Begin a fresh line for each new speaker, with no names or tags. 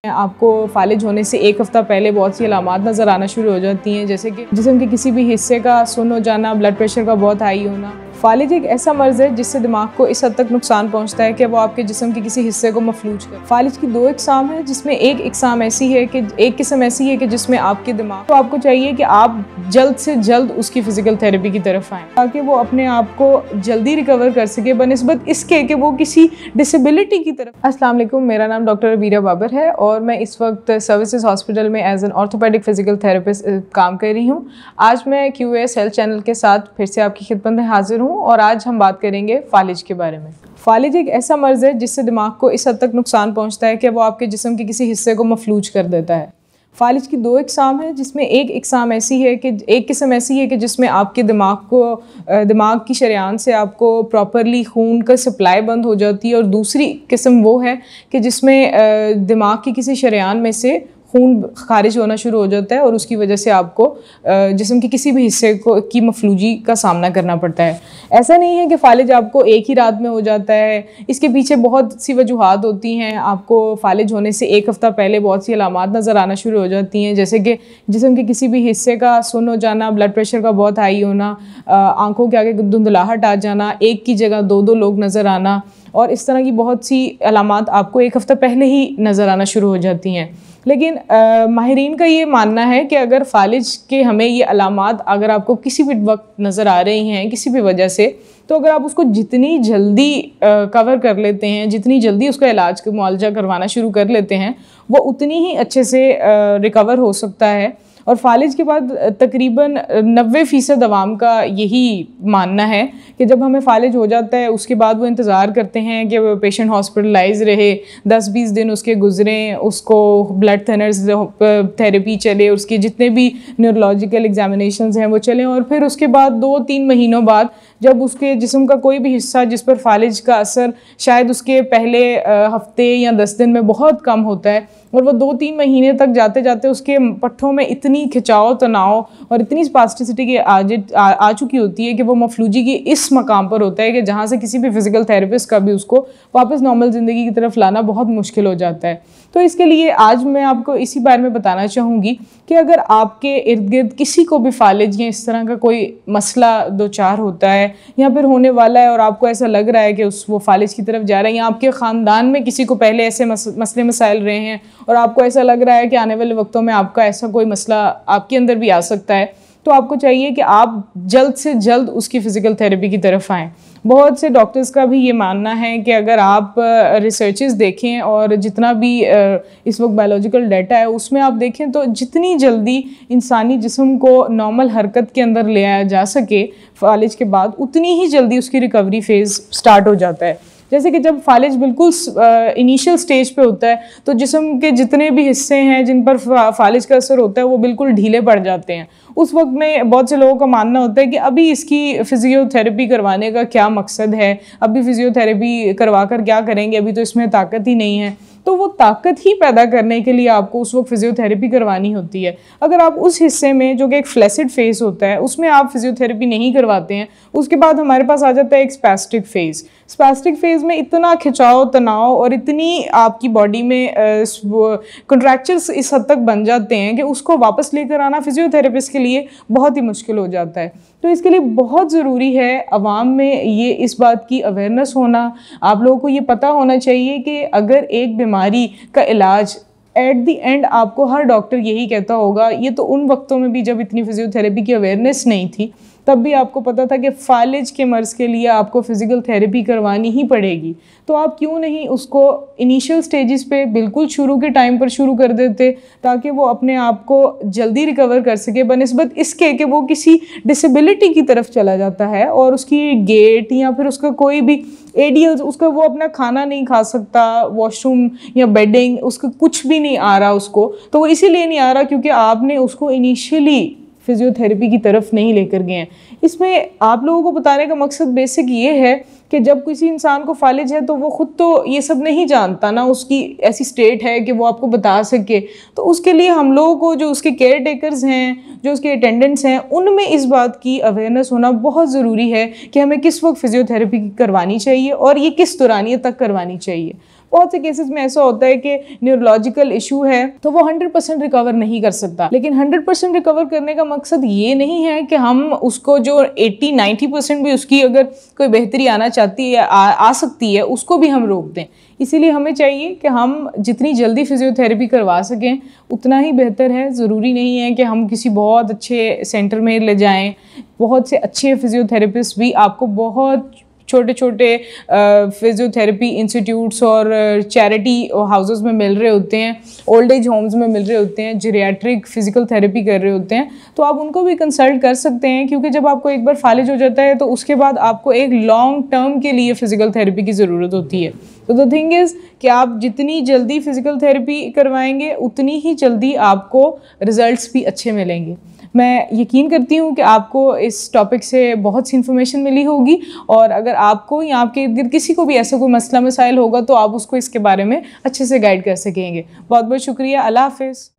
आपको फालिज होने से एक हफ़्ता पहले बहुत सी अलामात नज़र आना शुरू हो जाती हैं, जैसे कि जिस्म के किसी भी हिस्से का सुन्न हो जाना, ब्लड प्रेशर का बहुत हाई होना। फालिज एक ऐसा मर्ज़ है जिससे दिमाग को इस हद तक नुकसान पहुंचता है कि वो आपके जिस्म के किसी हिस्से को मफलूज करे। फालिज की दो इकसाम है, जिसमें एक किस्म ऐसी है कि जिसमें आपके दिमाग को आपको चाहिए कि आप जल्द से जल्द उसकी फ़िज़िकल थेरेपी की तरफ आएँ ताकि वो अपने आप को जल्दी रिकवर कर सके बनिस्बत इसके कि वो किसी डिसेबिलिटी की तरफ। अस्सलाम वालेकुम, मेरा नाम डॉक्टर रबीरा बाबर है और मैं इस वक्त सर्विसेज हॉस्पिटल में as an orthopaedic physical therapist काम कर रही हूँ। आज मैं QAS हेल्थ चैनल के साथ फिर से आपकी खिदमत में हाजिर हूँ और आज हम बात करेंगे फालिज के बारे में। फालिज एक ऐसा मर्ज़ है जिससे दिमाग को इस हद तक नुकसान पहुँचता है कि वो आपके जिस्म के किसी हिस्से को मफलूज कर देता है। फालिज की दो इकसाम है, जिसमें एक किस्म ऐसी है कि जिसमें आपके दिमाग की शरेयान से आपको प्रॉपरली खून का सप्लाई बंद हो जाती है और दूसरी किस्म वो है कि जिसमें दिमाग की किसी शरेयान में से खून खारिज होना शुरू हो जाता है और उसकी वजह से आपको जिस्म के किसी भी हिस्से की मफलूजी का सामना करना पड़ता है। ऐसा नहीं है कि फालिज आपको एक ही रात में हो जाता है, इसके पीछे बहुत सी वजूहात होती हैं। आपको फालिज होने से एक हफ़्ता पहले बहुत सी अलामात नज़र आना शुरू हो जाती हैं, जैसे कि जिस्म के किसी भी हिस्से का सुन्न हो जाना, ब्लड प्रेशर का बहुत हाई होना, आँखों के आगे धुंधलाहट आ जाना, एक की जगह दो लोग नज़र आना और इस तरह की बहुत सी अलामात आपको एक हफ़्ता पहले ही नज़र आना शुरू हो जाती हैं। लेकिन माहिरीन का ये मानना है कि अगर फालिज के हमें ये अलामात अगर आपको किसी भी वक्त नज़र आ रही हैं किसी भी वजह से, तो अगर आप उसको जितनी जल्दी कवर कर लेते हैं, जितनी जल्दी उसका इलाज मुआलजा करवाना शुरू कर लेते हैं, वो उतनी ही अच्छे से रिकवर हो सकता है। और फालिज के बाद तकरीबन 90% अवाम का यही मानना है कि जब हमें फालिज हो जाता है उसके बाद वो इंतज़ार करते हैं कि पेशेंट हॉस्पिटलाइज रहे, 10-20 दिन उसके गुजरें, उसको ब्लड थिनर्स थेरेपी चले, उसके जितने भी न्यूरोलॉजिकल एग्जामिनेशंस हैं वो चलें और फिर उसके बाद 2-3 महीनों बाद जब उसके जिस्म का कोई भी हिस्सा जिस पर फालिज का असर शायद उसके पहले हफ्ते या 10 दिन में बहुत कम होता है और वो 2-3 महीने तक जाते जाते उसके पट्ठों में इतनी खिंचाव तनाव और इतनी स्पास्टिसिटी की आ चुकी होती है कि वो मफलूजी की इस मकाम पर होता है कि जहाँ से किसी भी फिज़िकल थेरेपिस्ट का भी उसको वापस नॉर्मल ज़िंदगी की तरफ लाना बहुत मुश्किल हो जाता है। तो इसके लिए आज मैं आपको इसी बारे में बताना चाहूँगी कि अगर आपके इर्द गिर्द किसी को भी फालिज या इस तरह का कोई मसला दो चार होता है या फिर होने वाला है और आपको ऐसा लग रहा है कि वो फालिज की तरफ जा रहा है या आपके ख़ानदान में किसी को पहले ऐसे मसले मसाइल रहे हैं और आपको ऐसा लग रहा है कि आने वाले वक्तों में आपका ऐसा कोई मसला आपके अंदर भी आ सकता है, तो आपको चाहिए कि आप जल्द से जल्द उसकी फ़िज़िकल थेरेपी की तरफ आएँ। बहुत से डॉक्टर्स का भी ये मानना है कि अगर आप रिसर्चेस देखें और जितना भी इस वक्त बायोलॉजिकल डाटा है उसमें आप देखें तो जितनी जल्दी इंसानी जिस्म को नॉर्मल हरकत के अंदर ले आया जा सके फालिज के बाद, उतनी ही जल्दी उसकी रिकवरी फेज़ स्टार्ट हो जाता है। जैसे कि जब फालिज बिल्कुल इनिशियल स्टेज पे होता है तो जिस्म के जितने भी हिस्से हैं जिन पर फालिज का असर होता है वो बिल्कुल ढीले पड़ जाते हैं। उस वक्त में बहुत से लोगों का मानना होता है कि अभी इसकी फ़िज़ियोथेरेपी करवाने का क्या मकसद है, अभी फ़िज़ियोथेरेपी करवा कर क्या करेंगे, अभी तो इसमें ताकत ही नहीं है। तो वो ताकत ही पैदा करने के लिए आपको उस वक्त फ़िज़ियोथेरेपी करवानी होती है। अगर आप उस हिस्से में जो कि एक फ्लैसिड फेज़ होता है उसमें आप फ़िज़ियोथेरेपी नहीं करवाते हैं, उसके बाद हमारे पास आ जाता है एक स्पैस्टिक फेज़। स्पैस्टिक फेज़ में इतना खिंचाव तनाव और इतनी आपकी बॉडी में कॉन्ट्रैक्चर्स इस हद तक बन जाते हैं कि उसको वापस लेकर आना फ़िज़ियोथेरेपिस्ट के लिए बहुत ही मुश्किल हो जाता है। तो इसके लिए बहुत ज़रूरी है अवाम में ये इस बात की अवेयरनेस होना। आप लोगों को ये पता होना चाहिए कि अगर एक बीमारी का इलाज एट दी एंड आपको हर डॉक्टर यही कहता होगा, ये तो उन वक्तों में भी जब इतनी फ़िज़ियोथेरेपी की अवेयरनेस नहीं थी तब भी आपको पता था कि फालिज के मर्ज़ के लिए आपको फ़िज़िकल थेरेपी करवानी ही पड़ेगी, तो आप क्यों नहीं उसको इनिशियल स्टेजेस पे बिल्कुल शुरू के टाइम पर शुरू कर देते ताकि वो अपने आप को जल्दी रिकवर कर सके बनिस्बत इसके कि वो किसी डिसेबिलिटी की तरफ चला जाता है और उसकी गेट या फिर उसका कोई भी एडियल्स, उसका वो अपना खाना नहीं खा सकता, वॉशरूम या बेडिंग उसका कुछ भी नहीं आ रहा उसको, तो वो इसीलिए नहीं आ रहा क्योंकि आपने उसको इनिशियली फ़िज़ियोथेरेपी की तरफ नहीं लेकर गए हैं। इसमें आप लोगों को बताने का मकसद बेसिक ये है कि जब किसी इंसान को फालिज है तो वो खुद तो ये सब नहीं जानता ना, उसकी ऐसी स्टेट है कि वो आपको बता सके। तो उसके लिए हम लोगों को, जो उसके केयर टेकर्स हैं, जो उसके अटेंडेंट्स हैं, उनमें इस बात की अवेयरनेस होना बहुत ज़रूरी है कि हमें किस वक्त फिजियोथेरेपी करवानी चाहिए और ये किस दौरानियत तक करवानी चाहिए। बहुत से केसेस में ऐसा होता है कि न्यूरोलॉजिकल इशू है तो वो 100% रिकवर नहीं कर सकता, लेकिन 100% रिकवर करने का मकसद ये नहीं है कि हम उसको जो 80-90% भी उसकी अगर कोई बेहतरी आना चाहती है, आ सकती है, उसको भी हम रोक दें। इसीलिए हमें चाहिए कि हम जितनी जल्दी फिजियोथेरेपी करवा सकें उतना ही बेहतर है। ज़रूरी नहीं है कि हम किसी बहुत अच्छे सेंटर में ले जाएं। बहुत से अच्छे फिजियोथेरेपिस्ट भी आपको बहुत छोटे छोटे फिजियोथेरेपी इंस्टीट्यूट्स और चैरिटी हाउसेस में मिल रहे होते हैं, ओल्ड एज होम्स में मिल रहे होते हैं, जीरियाट्रिक फिजिकल थेरेपी कर रहे होते हैं। तो आप उनको भी कंसल्ट कर सकते हैं, क्योंकि जब आपको एक बार फालिज हो जाता है तो उसके बाद आपको एक लॉन्ग टर्म के लिए फिजिकल थेरेपी की ज़रूरत होती है। तो द थिंग इज़ कि आप जितनी जल्दी फिजिकल थेरेपी करवाएंगे उतनी ही जल्दी आपको रिजल्ट्स भी अच्छे मिलेंगे। मैं यकीन करती हूँ कि आपको इस टॉपिक से बहुत सी इन्फॉर्मेशन मिली होगी, और अगर आपको या आपके इर्द गिर्द किसी को भी ऐसा कोई मसला मसाइल होगा तो आप उसको इसके बारे में अच्छे से गाइड कर सकेंगे। बहुत बहुत शुक्रिया। अल्लाह हाफ़िज़।